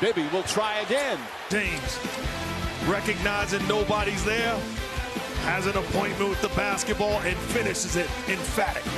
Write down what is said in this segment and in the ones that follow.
Bibby will try again. James, recognizing nobody's there, has an appointment with the basketball and finishes it emphatically.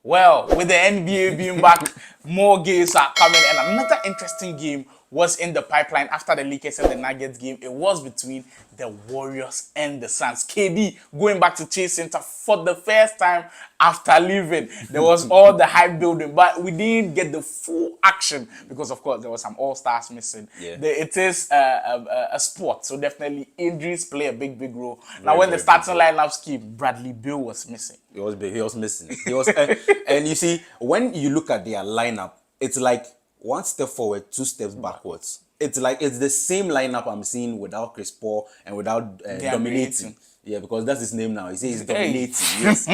Well, with the NBA being back, more games are coming, and another interesting game was in the pipeline after the Lakers and the Nuggets game. It was between the Warriors and the Suns. KD going back to Chase Center for the first time after leaving. There was all the hype building, but we didn't get the full action because, of course, there was some all-stars missing. Yeah. It is a sport, so definitely injuries play a big role. Now, when the starting lineups came, Bradley Beal was missing. He was big. He was missing. He was, and you see, when you look at their lineup, it's like one step forward, two steps backwards. It's like it's the same lineup I'm seeing without Chris Paul and without dominating. Yeah, because that's his name now. He says he's dominating. Yes,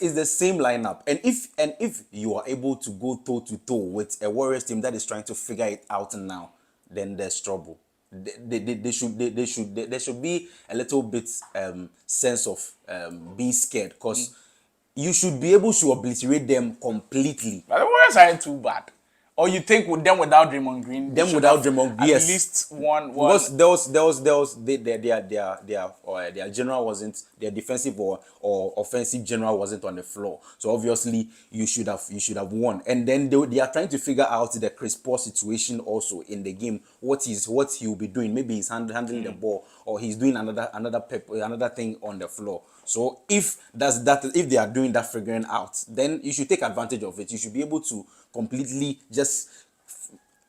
it's the same lineup. And if you are able to go toe to toe with a Warriors team that is trying to figure it out now, then there's trouble. There should be a little bit sense of being scared, because you should be able to obliterate them completely. But the Warriors aren't too bad. Or you think with them without Draymond Green? Them without Draymond Green, yes. At least one. Because their general wasn't, their defensive or offensive general wasn't on the floor. So obviously you should have won. And then they are trying to figure out the Chris Paul situation also in the game. What he will be doing. Maybe he's handling the ball, or he's doing another thing on the floor. So if they are doing that, figuring out, then you should take advantage of it. You should be able to completely just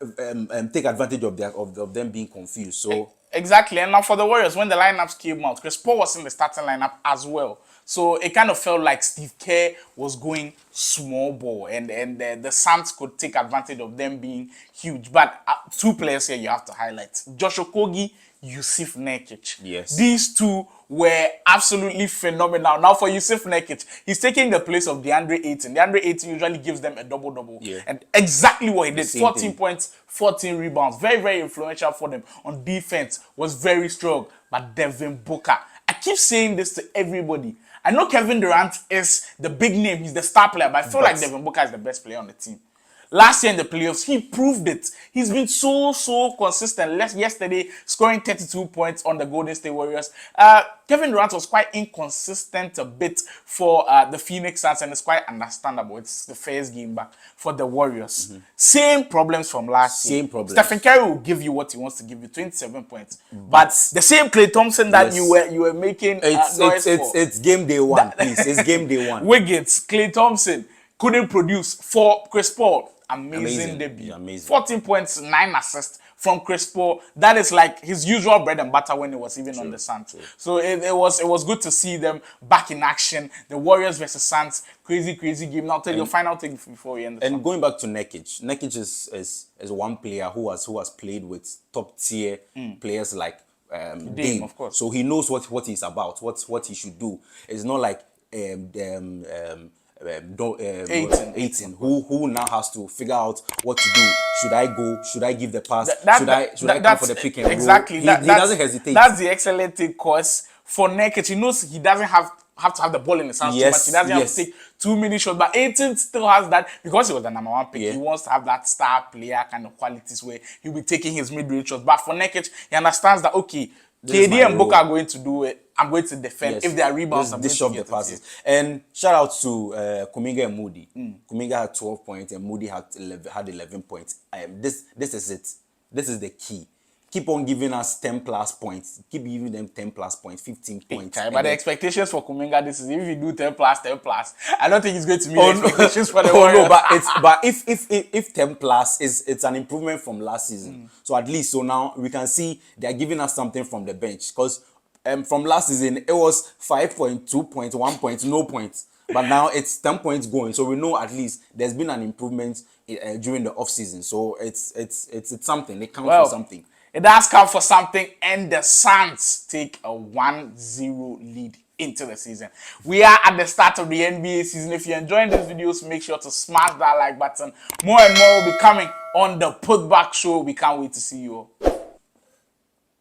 take advantage of them being confused. So exactly. And now for the Warriors, when the lineups came out, Chris Paul was in the starting lineup as well. So it kind of felt like Steve Kerr was going small ball, and the Suns could take advantage of them being huge. But two players here you have to highlight: Josh Okogie, Jusuf Nurkic. Yes. These two were absolutely phenomenal. Now for Jusuf Nurkic, he's taking the place of DeAndre Ayton. DeAndre Ayton usually gives them a double-double. Yeah. And exactly what he did. 14 thing. points, 14 rebounds. Very influential for them. On defense, was very strong. But Devin Booker, I keep saying this to everybody. I know Kevin Durant is the big name. He's the star player. But I feel like Devin Booker is the best player on the team. Last year in the playoffs, he proved it. He's been so consistent. Yesterday, scoring 32 points on the Golden State Warriors. Kevin Durant was quite inconsistent a bit for the Phoenix Suns, and it's quite understandable. It's the first game back for the Warriors. Same problems from last year. Same problems. Stephen Curry will give you what he wants to give you, 27 points. But the same Klay Thompson that you were making noise for. It's game day one, please. It's game day one. Wiggins, Klay Thompson couldn't produce for Chris Paul. Amazing debut. Yeah, amazing. 14 points, 9 assists from Chris Paul. That is like his usual bread and butter when he was even on the Suns. So it was good to see them back in action. The Warriors versus Suns, crazy game. Now tell your final thing before we end the And going back to Nurkic, Nurkic is one player who has played with top tier players like Dame, of course. So he knows what he's about, what he should do. It's not like Ayton, who now has to figure out what to do. Should I go? Should I give the pass? Should I come for the pick and roll? Exactly. He doesn't hesitate. That's the excellent thing, because for Nurkic, he knows he doesn't have to have the ball in his hands too much. He doesn't have to take too many shots. But Ayton still has that, because he was the number one pick. He wants to have that star player kind of qualities where he'll be taking his mid-range shots. But for Nurkic, he understands that, okay, KD and Booker are going to do it. I'm going to defend. If there are rebounds, I'm going to get the passes. And shout out to Kuminga and Moody. Kuminga had 12 points and Moody had 11 points. This is it. This is the key. Keep on giving us 10 plus points. Keep giving them 10 plus points, 15 points. But the expectations for Kuminga this is, if you do 10 plus, I don't think it's going to meet the expectations for the Warriors. No, but if 10 plus it's an improvement from last season. So at least now we can see they're giving us something from the bench, because from last season it was 5 point, 2 points, 1 point, no points. But now it's 10 points going. So we know at least there's been an improvement during the off season. So it's something. They count for something. It does count for something, and the Suns take a 1-0 lead into the season. We are at the start of the NBA season. If you're enjoying these videos, make sure to smash that like button. More and more will be coming on the Putback Show. We can't wait to see you all.